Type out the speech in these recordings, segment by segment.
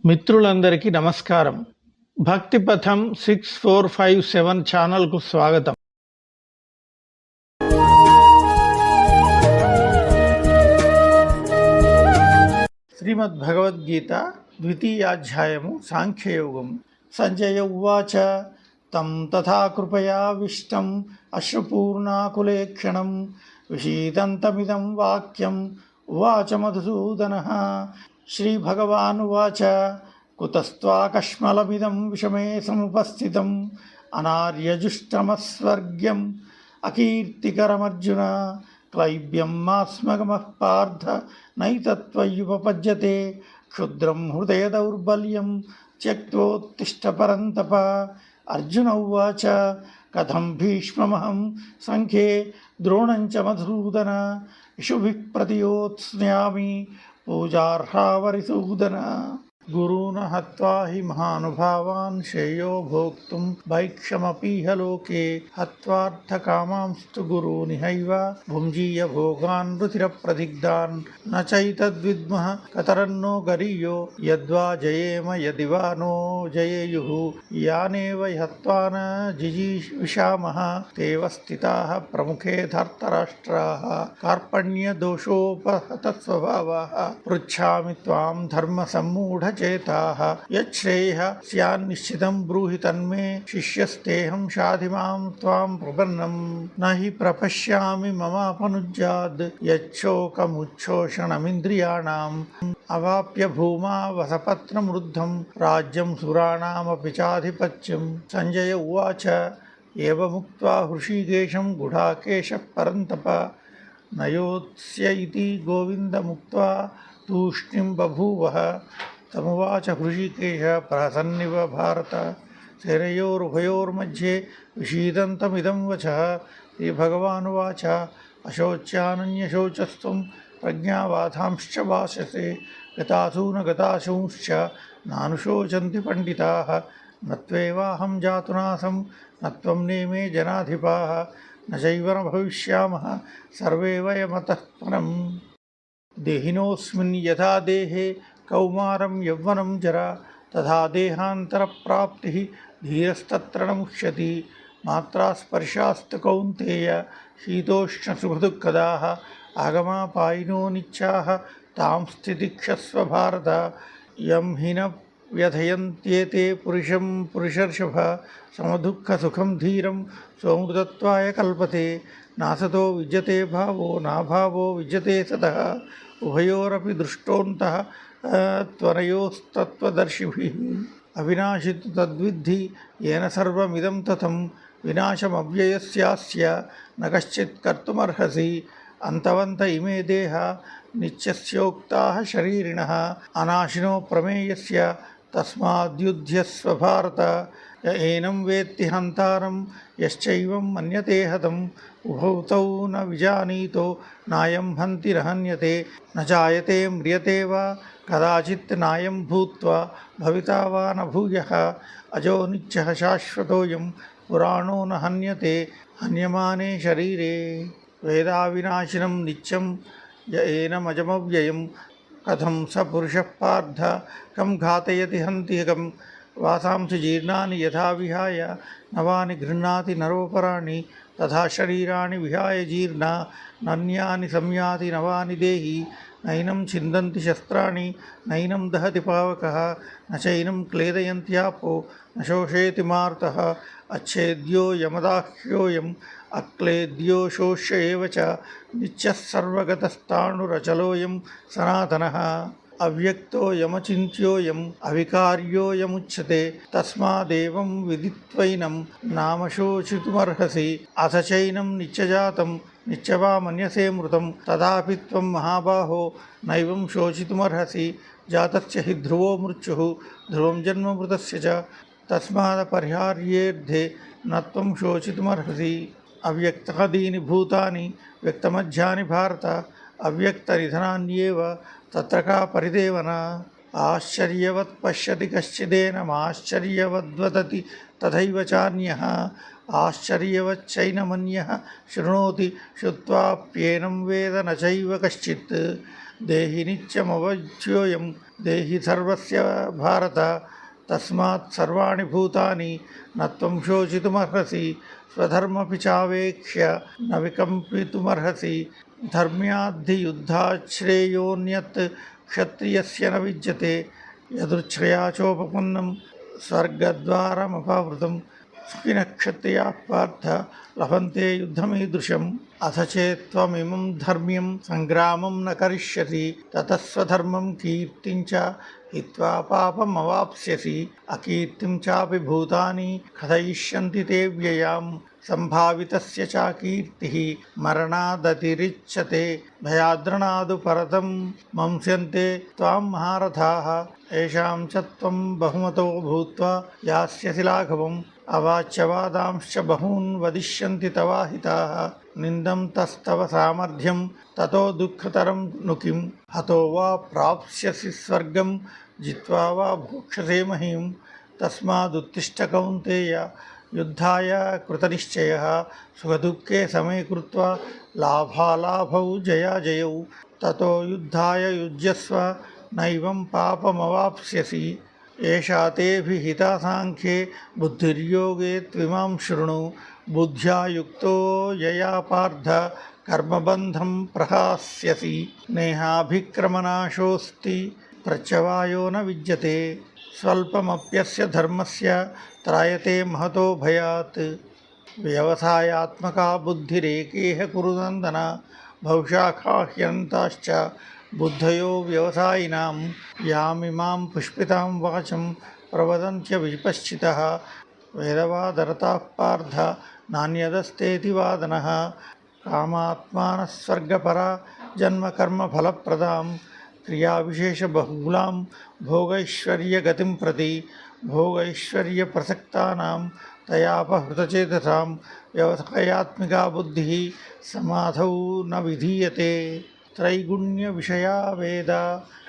మిత్రులందరికీ నమస్కారం. భక్తి పథం 6457 ఛానల్కు స్వాగతం. శ్రీమద్ భగవద్గీత ద్వితీయాధ్యాయము సాంఖ్యయోగం. సంజయ ఉవాచ తం తథా కృపయావిష్టం అశ్రుపూర్ణాకులేక్షణం విషీదంతమిదం వాక్యం ఉవాచ మధుసూదనః. శ్రీభగవానువాచ కుతస్త్వాకష్మలమిదం విషమే సముపస్థితం అనార్యజుష్టమస్వర్గ్యం అకీర్తికరమర్జున క్లైబ్యం మాస్మగమః పార్థ నైతత్వయుపపద్యతే క్షుద్రం హృదయ దౌర్బల్యం త్యక్తోత్తిష్ట పరంతప. అర్జున ఉవాచ కథం భీష్మమహం సంఖ్యే ద్రోణం చ మధుసూదన ఇషుభిః ప్రతియోత్స్యామి పూజార్హావరిసూదన. గురూన్ హత్వా హి మహానుభావాన్ శ్రేయో భోక్తుం భైక్షమపీహ లోకే హత్వార్థకామాంస్తు గురూనిహైవ భుంజీయ భోగాన్ రుచిరప్రదిగ్ధాన్ న చైతద్విద్మః కతరన్నో గరీయో యద్వా జయేమ యదివా నో జయేయుః యానేవ హత్వా న జిజీవిషామః తేవ స్థితాః ప్రముఖే ధర్తరాష్ట్రాः కార్పణ్యదోషోపహతస్వభావాः పృచ్ఛామి త్వాం ధర్మసమ్మూఢ చేతాః యచ్ఛ్రేయః స్యాన్నిశ్చితం బ్రూహి తన్మే శిష్యస్తేహం షాధి మాం త్వాం ప్రపన్నం నహి ప్రపశ్యామి మమాపనుజ్యాద్ యచ్చోకముచ్ఛోషణమింద్రియాణాం అవాప్య భూమా వసపత్నమృద్ధం రాజ్యం సురాణామపి చాధిపత్యం. సంజయ ఉవాచ ఏవముక్త్వా హృషీకేశం గుడాకేశః పరంతప నయోత్స్య ఇతి గోవిందముక్త్వా తూష్ణీం బభూవః. తమువాచ హృషీకేశ ప్రహసన్నివ భారత శరయోరుభయోర్मध्ये విషీదంతమిదం వచః. శ్రీభగవానువాచ అశోచ్యానన్యశోచస్త్వం ప్రజ్ఞావాదాంశ్చ భాషసే గతాసూన గతాశూంశ్చ నానుశోచంతి పండితాః నత్వేవాహం జాతునాసం నత్వం నేమే జనాధిపాః న చైవ న భవిష్యామః సర్వే వయమతః పరం. దేహినోऽస్మిన్ యథా దేహే కౌమారం యవ్వనం జరా తథా దేహాంతరప్రాప్తిః ధీరస్తత్ర న ముహ్యతి. మాత్రా స్పర్శాస్తు కౌంతేయ శీతోష్ణసుఖదుఃఖదాః ఆగమాపాయినో నిత్యాః తాం స్థితిక్షస్వ భారత. యం హి న వ్యథయంత్యేతే పురుషం పురుషర్షభ సమదుఃఖసుఖం ధీరం సోమృతత్వాయ కల్పతే. నాసతో విద్యతే భావో నాభావో విద్యతే సతః ఉభయోరపి దృష్టోంతః త్వనయోస్తత్వదర్శిభిః. అవినాశి తు తద్విద్ధి येन సర్వమిదం తతం వినాశమవ్యయస్యాస్య న కశ్చిత్ కర్తుమర్హసి. అంతవంత ఇమే దేహా నిత్యస్యోక్తాః శరీరిణః అనాశినో ప్రమేయస్య తస్మాద్యుధ్యస్వ భారత. ఏనం వేత్తి హంతారం యశ్చైవం మన్యతే హతం ఉభౌ తౌ న విజానీతో నాయం హంతి నహన్యతే న జాయతే మ్రియతే వా కదాచిత్ నాయం భూత్వా భవితా వా న భూయః అజో నిత్యః శాశ్వతోయం పురాణో న హన్యతే హన్యమానే శరీరే. వేదావినాశినం నిత్యం ఏనమజమవ్యయం కథం స పురుషః పార్థ కం ఘాతయతి హంతి కం. వాసాంసి జీర్ణాని యథా విహాయ నవాని గృహ్ణాతి నరోపరాణి తథా శరీరాణి విహాయ జీర్ణా నన్యాని సంయాతి నవాని దేహి. నైనం ఛిందంతి శస్త్రాణి నైనం దహతి పావకః న చైనం క్లేదయంత్యాపో న శోషయతి మారుతః. అచ్ఛేద్యో యమదాహ్యోయం అక్లేద్యో శోష్య ఏవ చ నిత్యః సర్వగతస్థాణురచలోయం సనాతనః. అవ్యక్తో యమచింత్యోయం అవికార్యోయముచ్యతే తస్మాదేవం విదిత్వైనం నామశోచితుమర్హసి. అథ చైనం నిత్యజాతం నిత్యవా మన్యసే మృతం తదాపి త్వం మహాబాహో నైవం శోచితుమర్హసి. జాతస్య హి ధ్రువో మృత్యుః ధ్రువం జన్మ మృతస్య చ తస్మాదపరిహార్యేర్థే న త్వం శోచితుమర్హసి. అవ్యక్తాదీని భూతాని వ్యక్తమధ్యాని భారత అవ్యక్తనిధనాన్యేవ తత్ర కా పరిదేవన. ఆశ్చర్యవత్ పశ్యతి కశ్చిదేనమాశ్చర్యవద్వదతి తథైవ చాన్యః ఆశ్చర్యవచ్చైనమన్యః శృణోతి శ్రుత్వాప్యేనం వేద న చైవ కశ్చిత్. దేహి నిత్యమవధ్యోయం దేహి సర్వస్య భారత తస్మాత్ సర్వాణి భూతాని నత్వం శోచితుమర్హసి స్వధర్మపి చావేక్ష్య న వికంపితుమర్హసి ధర్మ్యాద్ధి యుద్ధాత్ శ్రేయోన్యత్ క్షత్రియస్య న విద్యతే యదృచ్ఛయా చోపపన్నం స్వర్గద్వారమపావృతం సుఖినః క్షత్రియాః పార్థ లభంతే యుద్ధమీదృశం అథ చేత్త్వమిమం ధర్మ్యం సంగ్రామం న కరిష్యసి తతః స్వధర్మం కీర్తిం చ హిత్వా పాపమవాప్స్యసి అకీర్తిం చాపి భూతాని కథయిష్యంతి తే వ్యయాం సంభావితస్య చ కీర్తిః మరణాదతిరిచ్యతే భయాద్రణాదు పరతం మంస్యంతే త్వాం మహారథాః ఏషాం చ త్వం బహుమతో భూత్వా యాస్యసి లాఘవం అవాచ్యవాదాంశ్చ బహూన్ వదిష్యంతి తవాహితాః నిందం తస్తవ సామర్థ్యం తతో దుఃఖతరం ను కిం హతో వా ప్రాప్స్యసి స్వర్గం జిత్వా వా భోక్ష్యసే మహీం తస్మాదుత్తిష్ట కౌంతేయ యుద్ధాయ కృతనిశ్చయః సుఖదుఃఖే సమే కృత్వా లాభాలాభౌ జయాజయౌ తతో యుద్ధాయ యుజ్యస్వ నైవం పాపమవాప్స్యసి ఏషా తే విహితా సాంఖ్యే బుద్ధిర్యోగే త్విమాం శృణు బుద్ధ్యా యుక్తో యయా పార్థ కర్మబంధం ప్రహాస్యసి నేహాభిక్రమనాశోస్తి ప్రత్యవాయో న విద్యతే స్వల్పమప్యస్య ధర్మస్య త్రాయతే మహతో భయాత్ వ్యవసాయాత్మకా బుద్ధిరేకేహ కురు నందన భవిషాఖాహ్యంతాశ్చ బుద్ధయో వ్యవసాయినాం యామిమాం పుష్పితాం వాచం ప్రవదంత్య విపశ్చితః వేదవాదరతాః పార్థ నాణ్యదస్తేతి వాదనః కామాత్మానః స్వర్గపరా జన్మకర్మఫలప్రదాం క్రియావిశేషబహుళాం భోగైశ్వర్యగతిం ప్రతి భోగైశ్వర్యప్రసక్తానాం తయాపహృతచేతసాం వ్యవసాయాత్మికా బుద్ధిః సమాధౌ న విధీయతే త్రైగుణ్య విషయా వేద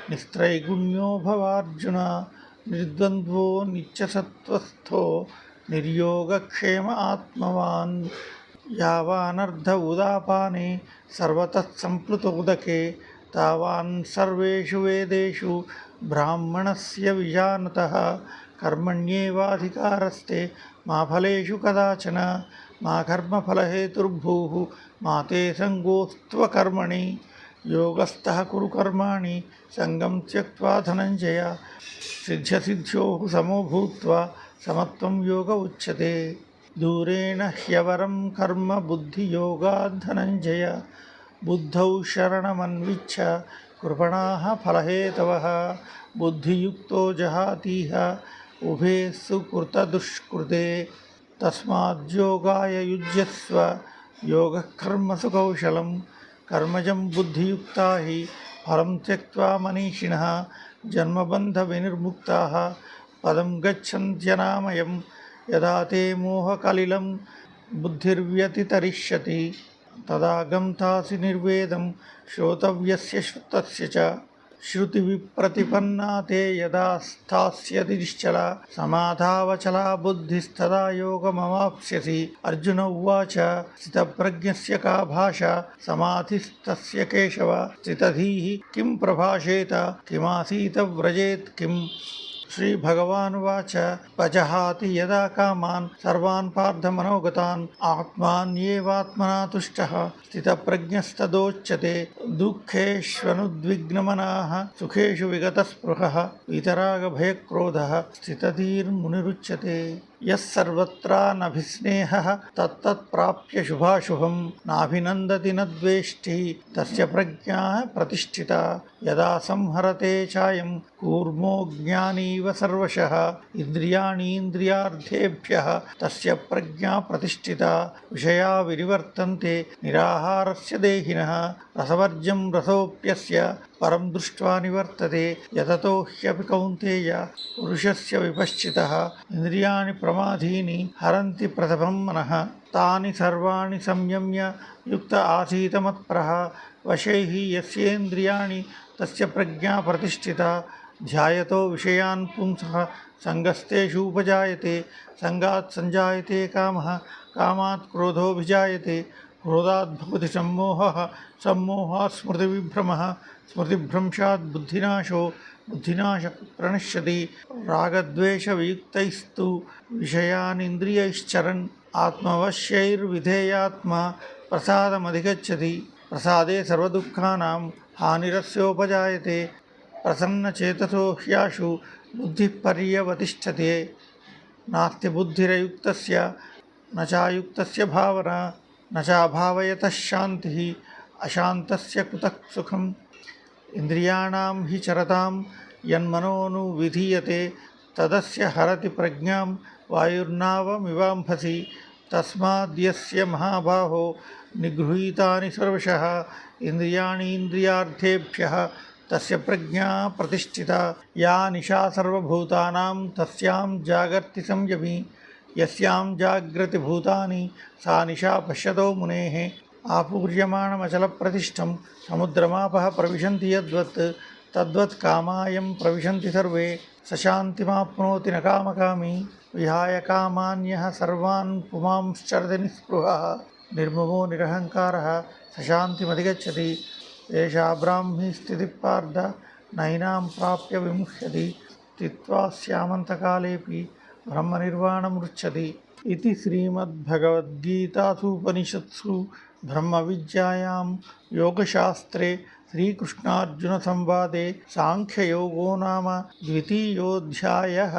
నిస్త్రైగుణ్యో భవార్జున నిర్ద్వంద్వో నిత్యసత్వస్థో నిర్యోగక్షేమ ఆత్మవాన్ యావానర్ధ ఉదాపానే సర్వతః సంప్లుతోదకే తావాన్ సర్వేషు వేదేషు బ్రాహ్మణస్య విజానతః కర్మణ్యేవాధికారస్తే మా ఫలేషు కదాచన మా కర్మఫలహేతుర్భూః మా తే సంగోస్త్వకర్మణి యోగస్థః కురు కర్మాణి సంగం త్యక్త్వా ధనంజయ సిద్ధ్యసిద్ధ్యోః సమో భూత్వా సమత్వం యోగ ఉచ్యతే దూరేణ హ్యవరం కర్మ బుద్ధియోగాద్ ధనంజయ బుద్ధౌ శరణమన్విచ్ఛ కృపణాః ఫలహేతవః బుద్ధియుక్తో జహాతీహ ఉభే సుకృతదుష్కృతే తస్మాద్యోగాయ యుజ్యస్వ యోగః కర్మసు కౌశలం కర్మజం బుద్ధియుక్తా హి ఫలం త్యక్త్వా మనీషిణః జన్మబంధ వినిర్ముక్తాః పదం గచ్చన్త్యనామయం యదా తే మోహకలిలం బుద్ధిర్వ్యతితరిష్యతి తదా గంతాసి నిర్వేదం శ్రోతవ్యస్య శ్రుతస్య చ శృతి విప్రతిపన్నా తే యదా స్థాస్యతి నిశ్చలా సమాధావచలా బుద్ధిస్తదా యోగమవాప్స్యసి అర్జున ఉవాచ స్థితప్రజ్ఞస్య కా భాషా సమాధిస్తస్య కేశవ స్థితధీః కిం ప్రభాషేత కిమాసీత వ్రజేత్ కిం శ్రీభగవానువాచ పజహాతి యదా కామాన్ సర్వాన్ పార్థమనోగతాన్ ఆత్మాన్యేవాత్మనా తుష్టః స్థితప్రజ్ఞస్తదోచ్యతే దుఃఖేష్వనుద్విగ్నమనాః సుఖేషు విగతస్పృహः వీతరాగభయక్రోధः స్థితధీర్మునిరుచ్యతే యः సర్వత్రానభిస్నేహः తత్తత్ప్రాప్య శుభాశుభం నాభినందతి న ద్వేష్టి తస్య ప్రజ్ఞా ప్రతిష్ఠితా యదా సంహరతే చాయం కూర్మో జ్ఞానీవ సర్వశః ఇంద్రియాణీంద్రియార్థేభ్యः తస్య ప్రజ్ఞా ప్రతిష్ఠితా విషయా వినివర్తంతే నిరాహారస్య దేహినः రసవర్జ్యం రసోప్యస్య పరం దృష్ట్వా నివర్తతే యతతో హ్యపి కౌంతేయ పురుషస్య విపశ్చితః ఇంద్రియాణి ప్రమాదీని హరంతి ప్రథమం మనః తాని సర్వాణి సంయమ్య యుక్త ఆసీత మత్పరః వశైః యస్యేంద్రియాణి తస్య ప్రజ్ఞా ప్రతిష్ఠితా ధ్యాయతో విషయాన్ పుంసః సంగస్తేషూపజాయతే సంగాత్ సంజాయతే కామః కామాత్ క్రోధోభిజాయతే క్రోధాద్భవతి సమ్మోహः సమ్మోహాత్ స్మృతివిభ్రమः స్మృతిభ్రంశాత్ బుద్ధినాశో బుద్ధినాశ ప్రణశ్యతి రాగద్వేషవియుక్తైస్తు విషయానింద్రియైశ్చరన్ ఆత్మవశ్యైర్విధేయాత్మా ప్రసాదమధిగచ్చతి ప్రసాదే సర్వదుఃఖానాం హానిరస్యోపజాయతే ప్రసన్నచేతసో హ్యాశు బుద్ధి పర్యవతిష్ఠతే నాస్తి బుద్ధిరయుక్తస్య నచాయుక్తస్య భావన నచాభావయతః శాంతిః అశాంతస్య కుతః సుఖం ఇంద్రియాణం హి చరతాం యన్మనోను విధీయతే తదస్య హరతి ప్రజ్ఞాం వాయుర్నావమివాంభసి తస్మాద్యస్య మహాబాహో నిగృహీతాని సర్వశః ఇంద్రియాణీంద్రియార్థేభ్యః తస్య ప్రజ్ఞా ప్రతిష్ఠితా యా నిశా సర్వభూతానాం తస్యాం జాగర్తి సంయమి యస్యాం జాగ్రతి భూతాని సా నిశా పశ్యతో మునేః ఆపూర్యమాణమచలప్రతిష్టం సముద్రమాపః ప్రవిశంతి యద్వత్ తద్వత్ కామాయం ప్రవిశంతి సర్వే సశాంతిమాప్నోతి న కామకామి విహాయ కామాన్యః సర్వాన్ పుమాంశ్చరతి నిస్పృహः నిర్మమో నిరహంకారः సశాంతిమధిగచ్చతి ఏషా బ్రాహ్మీ స్థితిః పార్థ నైనాం ప్రాప్య విముహ్యతి స్థిత్వా స్యామంతకాలేపి బ్రహ్మనిర్వాణమృచ్చతి ఇది శ్రీమద్భగవద్గీతాసూపనిషత్సు బ్రహ్మవిద్యాయాం యోగశాస్త్రే శ్రీకృష్ణార్జునసంవాదే సాంఖ్యయోగో నామ ద్వితీయోऽధ్యాయः।